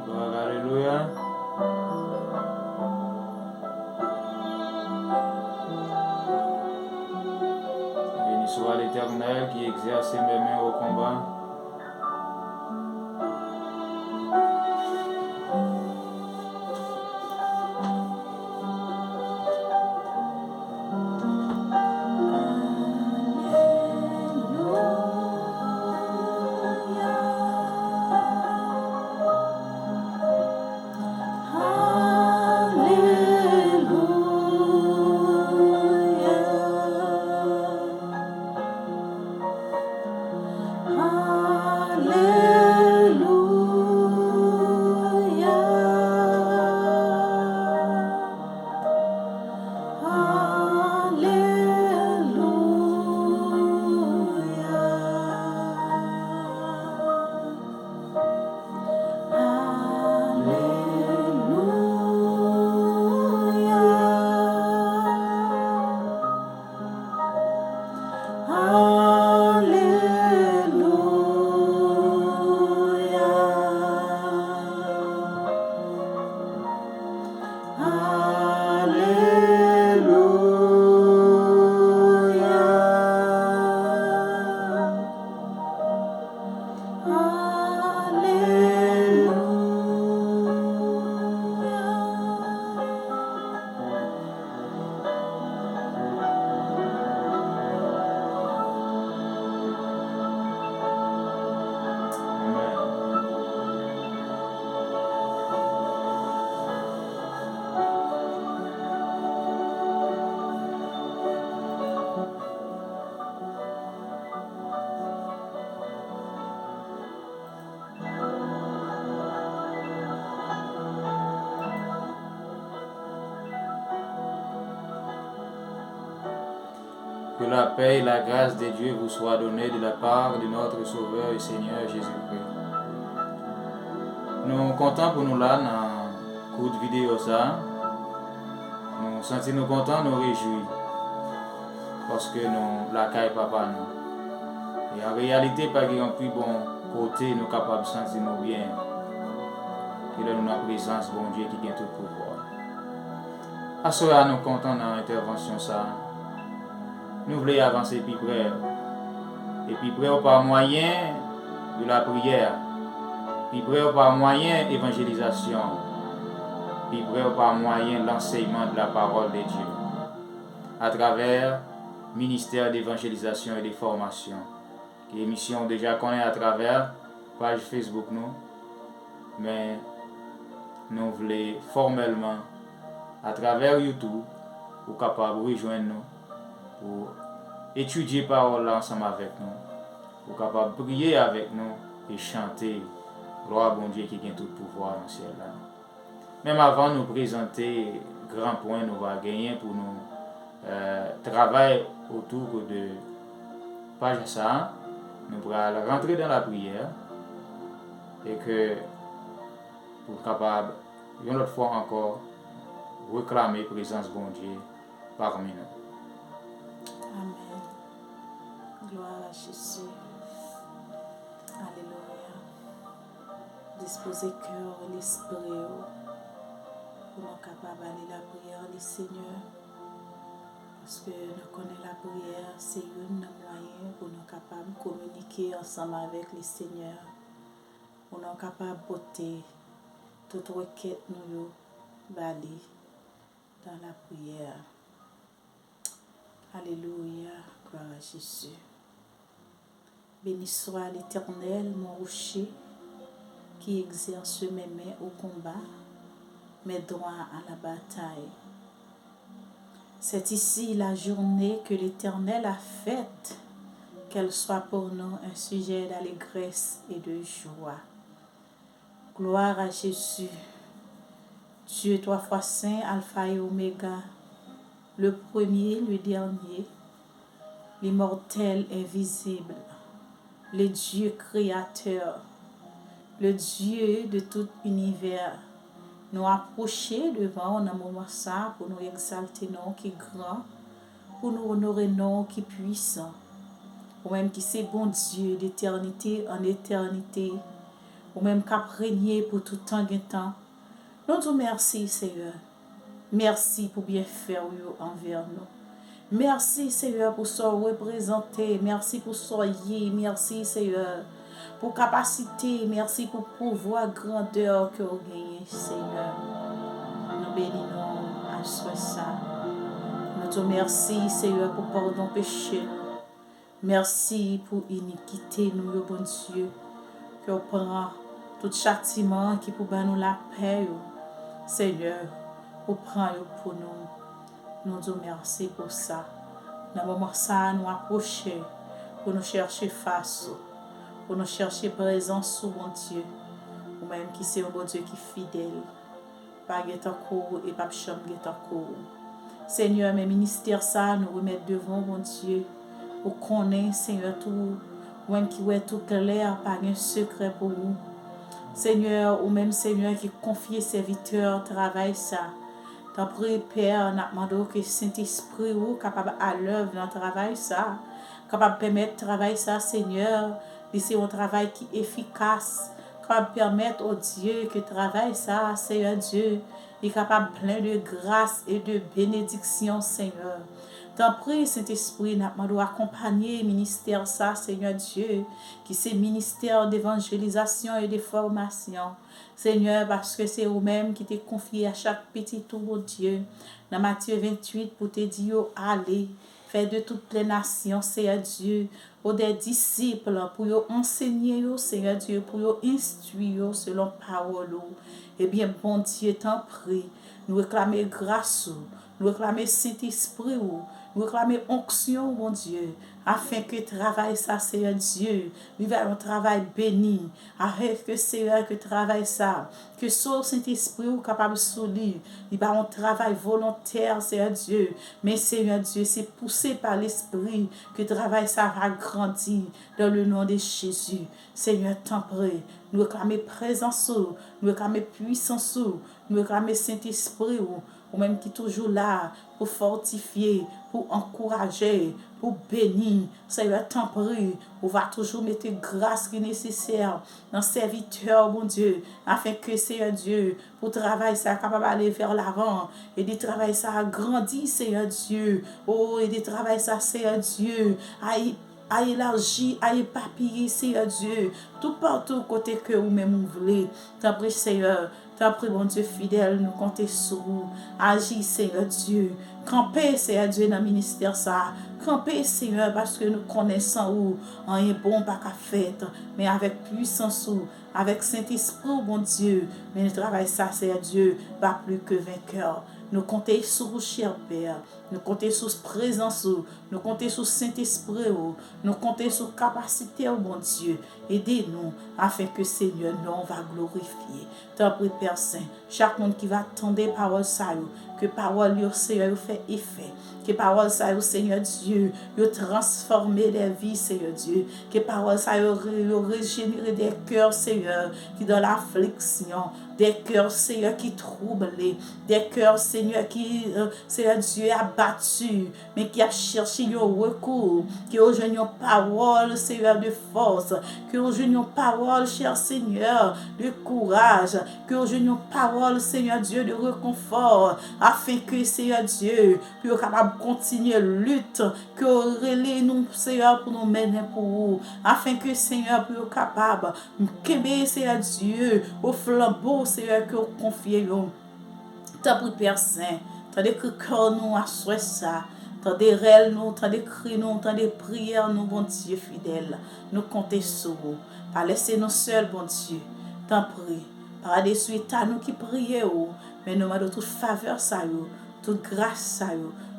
Gloire, alléluia. Béni soit l'Éternel qui exerce mes mains au combat. Que la paix et la grâce de Dieu vous soient données de la part de notre Sauveur et Seigneur Jésus-Christ. Nous sommes contents pour nous là dans courte vidéo ça. Nous sentons contents, nous réjouis. Parce que nous la caille papa nous. Et en réalité, pas qu'il y a un plus bon côté, nous sommes capables de sentir nous bien. Que nous avons la présence, bon Dieu, qui a tout pouvoir. À ce moment, nous sommes contents dans l'intervention ça. Nous voulons avancer plus près. Et puis près par moyen de la prière. Puis près par moyen de l'évangélisation. Puis près par moyen de l'enseignement de la parole de Dieu. À travers le ministère d'évangélisation et de formation. L'émission déjà connaît à travers la page Facebook nous. Mais nous voulons formellement, à travers YouTube, pour capable rejoindre nous. Pour étudier parole ensemble avec nous, pour capable prier avec nous et chanter gloire à bon Dieu qui a tout pouvoir dans le ciel là. Même avant de nous présenter grand point nous va gagner pour nous travailler autour de page ça, nous allons rentrer dans la prière et que pour capable une autre fois encore réclamer présence bon Dieu parmi nous. Amen. Gloire à Jésus. Alléluia. Disposez cœur et l'esprit pour nous capables d'aller la prière du Seigneur. Parce que nous connaissons la prière, c'est un moyen pour nous capables de communiquer ensemble avec le Seigneur. Pour nous capables de porter toute requête nous d'aller dans la prière. Alléluia, gloire à Jésus. Béni soit l'Éternel, mon rocher, qui exerce mes mains au combat, mes droits à la bataille. C'est ici la journée que l'Éternel a faite, qu'elle soit pour nous un sujet d'allégresse et de joie. Gloire à Jésus, Dieu trois fois saint, Alpha et Oméga, le premier, le dernier, l'immortel invisible, le Dieu créateur, le Dieu de tout univers, nous approcher devant un moment ça pour nous exalter non qui est grand, pour nous honorer non qui est puissant. ou même qui c'est bon Dieu d'éternité en éternité, ou même qui a régné pour tout temps et temps. Nous disons merci, Seigneur. Merci pour bien faire envers nous. Merci, Seigneur, pour ce représenté. Merci pour soyez. Merci, Seigneur, pour capacité. Merci pour pouvoir, grandeur que vous gagnez, Seigneur. Nous bénissons à ça. Nous te merci, Seigneur, pour pardon péché. Merci pour iniquité, nous, bon Dieu, que vous prend tout châtiment qui pour nous la paix, Seigneur, vous prend pour nous. Nous te merci pour ça. Dans le moment ça, nous approcher pour nous chercher face, pour nous chercher présence, bon Dieu, ou même qui c'est un bon Dieu qui est fidèle, pas guettant court et pas chambre guettant court. Seigneur, mes ministères, ça, nous remettre devant, mon Dieu, pour connaître, Seigneur, tout, ou même qui est tout clair, pas un secret pour vous. Seigneur, ou même Seigneur, qui confie serviteur, travail, ça. T'en prie, Père, nous demandons que Saint-Esprit, ou capable à l'œuvre dans le travail, ça, capable de permettre le travail, ça, Seigneur, c'est un travail qui est efficace, capable de permettre au Dieu que le travail, ça, Seigneur Dieu, est capable plein de grâce et de bénédiction, Seigneur. T'en prie, Saint-Esprit, nous demandons accompagner le ministère, ça, Seigneur Dieu, qui c'est ministère d'évangélisation et de formation. Seigneur, parce que c'est vous-même qui t'es confié à chaque petit tout, mon Dieu. Dans Matthieu 28, pour te dire, allez, faites de toutes les nations, Seigneur Dieu, aux des disciples, pour enseigner, Seigneur Dieu, pour instruire selon parole. Eh bien, bon Dieu, t'en prie, nous réclamer grâce, nous réclamer Saint-Esprit, nous réclamer onction, mon Dieu, afin que travail ça, Seigneur Dieu, vive un travail béni, afin que Seigneur, que travail ça, que son Saint-Esprit ou capable de souligner, il va un travail volontaire, Seigneur Dieu, mais Seigneur Dieu, c'est poussé par l'Esprit que travail ça va grandir dans le nom de Jésus. Seigneur, t'en prie, nous réclamer présence, nous réclamer puissance, nous réclamer Saint-Esprit, ou même qui est toujours là pour fortifier, pour encourager, pour bénir. Seigneur, t'en prie, on va toujours mettre grâce qui est nécessaire dans le serviteur, mon Dieu, afin que, Seigneur Dieu, pour travailler ça, capable d'aller vers l'avant, et de travailler ça a grandi, Seigneur Dieu, oh, et de travailler ça, Seigneur Dieu, à élargir, à éparpiller, Seigneur Dieu, tout partout côté que vous-même vous voulez. T'en prie, Seigneur, t'en prie, mon Dieu fidèle, nous comptons sur vous. Agis, Seigneur Dieu. Campez, Seigneur Dieu, dans le ministère ça. Campez, Seigneur, parce que nous connaissons où on est bon, pas qu'à faire, mais avec puissance, avec Saint-Esprit, mon Dieu. Mais le travail ça, Seigneur Dieu, pas plus que vainqueur. Nous comptons sur vous, cher Père. Nous comptons sur présence. Nous comptons sur Saint-Esprit. Nous comptons sur capacité, oh mon Dieu. Aidez-nous afin que Seigneur, nous va glorifier. T'en prie, Père Saint. Chaque monde qui va attendre parole ça, que parole, Seigneur, fait effet. Que parole ça, Seigneur Dieu, transformer les vies, Seigneur Dieu. Que parole ça, régénérer des cœurs, Seigneur, qui dans l'affliction. Des cœurs, Seigneur, qui troublent. Des cœurs, Seigneur, qui, Seigneur Dieu, abattus, mais qui a cherché un recours. Qui aujourd'hui une parole, Seigneur, de force. Que aujourd'hui une parole, cher Seigneur, de courage. Que aujourd'hui une parole, Seigneur Dieu, de réconfort. Afin que, Seigneur Dieu, puisse capable de continuer la lutte. Que relais nous, Seigneur, pour nous mener pour vous. Afin que, Seigneur, puisse capable de Seigneur Dieu, au flambeau, Seigneur, que vous confiez. Tant pour Père Saint, tant de cœur nous à souhait ça, tant de rêves nous, tant de cris nous, tant de prières nous, bon Dieu fidèle, nous comptons sur vous. Pas laisser nous seuls, bon Dieu, t'en prie. Par des suites à nous qui prions, mais nous demandons toute faveur ça, toute grâce ça,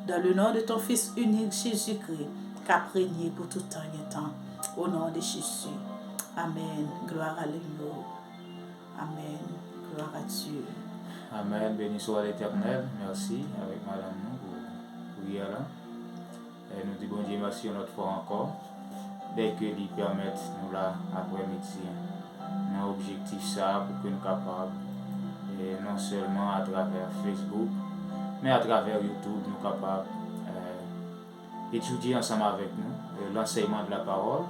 dans le nom de ton Fils unique Jésus-Christ, qui a prégné pour tout temps et temps. Au nom de Jésus. Amen. Gloire à l'Église. Amen. Gloire à Dieu. Amen. Béni soit l'Éternel. Merci avec madame nous pour prier là. Et nous disons bon Dieu merci une autre fois encore. Dès que lui permettent nous là après-midi. Nos objectifs ça pour que nous capables et non seulement à travers Facebook mais à travers YouTube nous capables étudier ensemble avec nous l'enseignement de la parole.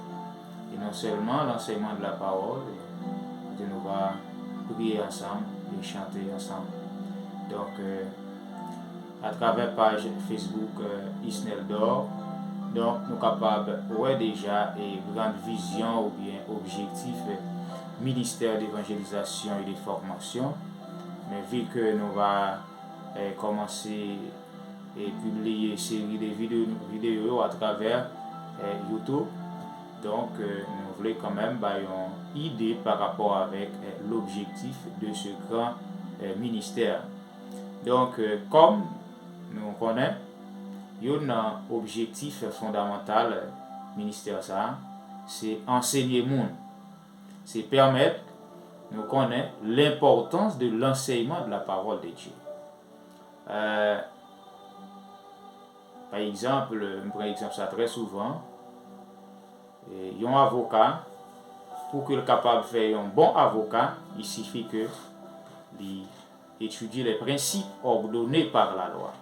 Et non seulement l'enseignement de la parole, et nous va prier ensemble et chanter ensemble. Donc, à travers page Facebook Isnel d'Or, donc nous sommes capables ouais déjà et grande vision ou bien objectif ministère d'évangélisation et de formation. Mais vu que nous va commencer et publier une série de vidéos à travers YouTube, donc nous voulons quand même une idée par rapport avec l'objectif de ce grand ministère. Donc comme nous connaissons, il y a un objectif fondamental ministère ça, c'est enseigner le monde, c'est permettre nous connaître l'importance de l'enseignement de la parole de Dieu. Par exemple, je prends exemple ça très souvent. Il y a un avocat, pour qu'il soit capable de faire un bon avocat, il suffit que étudier les principes ordonnés par la loi.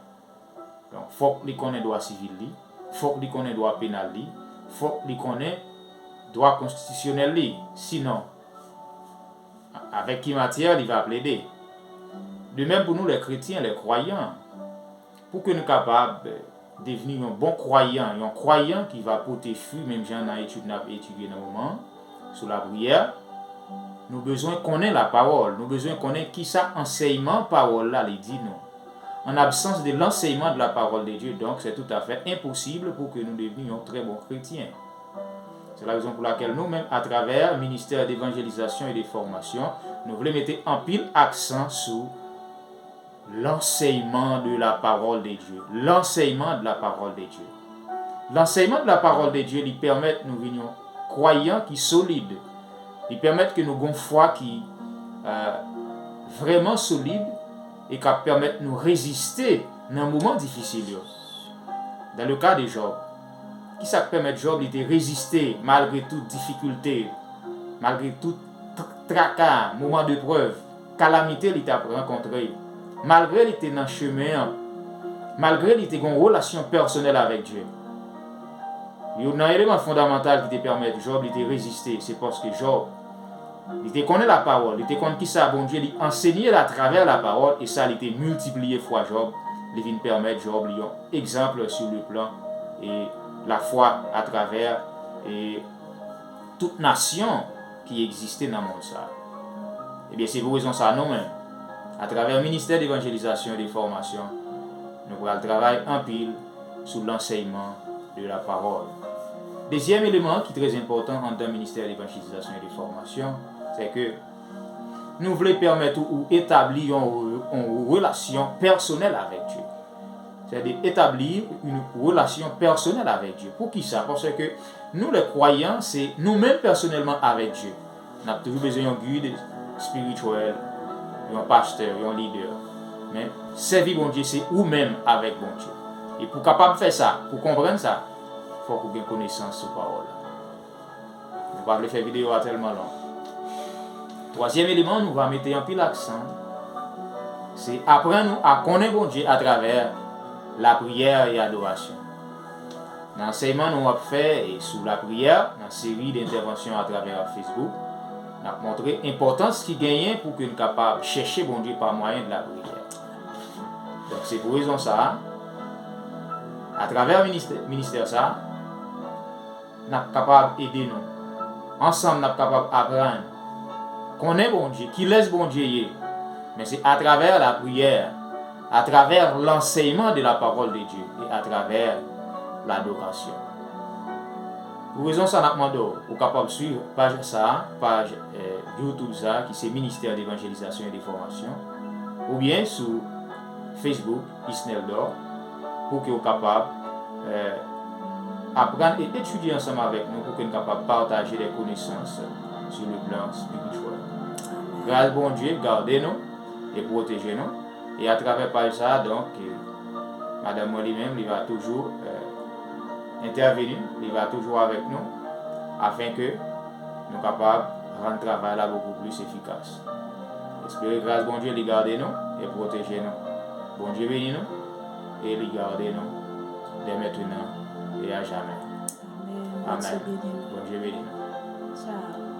Donc, il faut qu'il connaisse le droit civil, il faut qu'il connaisse le droit pénal, il faut qu'il connaisse le droit constitutionnel. Sinon, avec qui matière il va plaider. De même pour nous les chrétiens, les croyants, pour que nous soyons capables de devenir un bon croyant, un croyant qui va porter fruit, même si on a étudié dans le moment, sous la prière, nous avons besoin de connaître la parole, nous avons besoin de connaître qui ça enseignement parole là, il dit nous. En absence de l'enseignement de la parole de Dieu, donc c'est tout à fait impossible pour que nous devenions très bons chrétiens. C'est la raison pour laquelle nous-mêmes, à travers le ministère d'évangélisation et de formation, nous voulons mettre en pile accent sur l'enseignement de la parole de Dieu. L'enseignement de la parole de Dieu. L'enseignement de la parole de Dieu lui permet que nous venions croyants qui solides. Il permet que nous ayons une foi qui vraiment solide et qui permet de nous résister dans un moment difficile. Dans le cas de Job, qui ça permet de Job de résister malgré toute difficulté, malgré tout tracas, moment de preuve, calamité qu'il a rencontré, malgré qu'il était dans le chemin, malgré qu'il était en relation personnelle avec Dieu. Il y a un élément fondamental qui te permet de Job de résister, c'est parce que Job, il te connaît la parole, il te connaît qui ça, bon Dieu, il enseignait à travers la parole, et ça, il était multiplié fois Job, il vient permettre Job, il y a un exemple sur le plan, et la foi à travers et toute nation qui existait dans le monde. Et bien c'est pour raison ça nous-mêmes, à travers le ministère d'évangélisation et de formation, nous allons travailler en pile sur l'enseignement de la parole. Deuxième élément qui est très important dans le ministère d'évangélisation et de formation, c'est que nous voulons permettre ou établir une relation personnelle avec Dieu. C'est-à-dire établir une relation personnelle avec Dieu. Pour qui ça? Parce que nous les croyants, c'est nous-mêmes personnellement avec Dieu. On a toujours besoin d'un guide spirituel, d'un pasteur, d'un leader. Mais servir bon Dieu, c'est nous-mêmes avec bon Dieu. Et pour capable de faire ça, pour comprendre ça, il faut qu'on ait une connaissance de la parole. On ne va pas faire vidéo tellement long. Troisième élément, nous allons mettre un pile l'accent. C'est apprendre à connaître bon Dieu à travers la prière et l'adoration. Dans l'enseignement, nous avons fait sur la prière, dans une série d'interventions à travers Facebook, nous avons montré l'importance qu'il gagne pour que nous soyons capables de chercher bon Dieu par moyen de la prière. Donc c'est pour raison ça, à travers le ministère ça, nous sommes capables d'aider nous. Ensemble, nous sommes capables d'apprendre, connaître bon Dieu, qui laisse bon Dieu. Mais c'est à travers la prière, à travers l'enseignement de la parole de Dieu et à travers l'adoration. Pour raison ça, nous demandons aux capables de suivre page YouTube ça, qui c'est Ministère d'évangélisation et de formation, ou bien sur Facebook, Isnel d'Or, pour que vous capables apprendre et étudier ensemble avec nous, pour que nous capables de partager des connaissances sur le plan spirituel. Grâce bon Dieu, gardez-nous et protégez-nous. Et à travers par ça, donc, Madame Molly même, il va toujours intervenir, il va toujours avec nous, afin que nous soyons capables de rendre le travail là beaucoup plus efficace. Espérez grâce bon Dieu, il garde nous et protégez nous. Bon Dieu bénit nous et il garde nous dès maintenant et à jamais. Amen. Bon Dieu Amen. bénis nous. Bon Dieu béni. Ciao.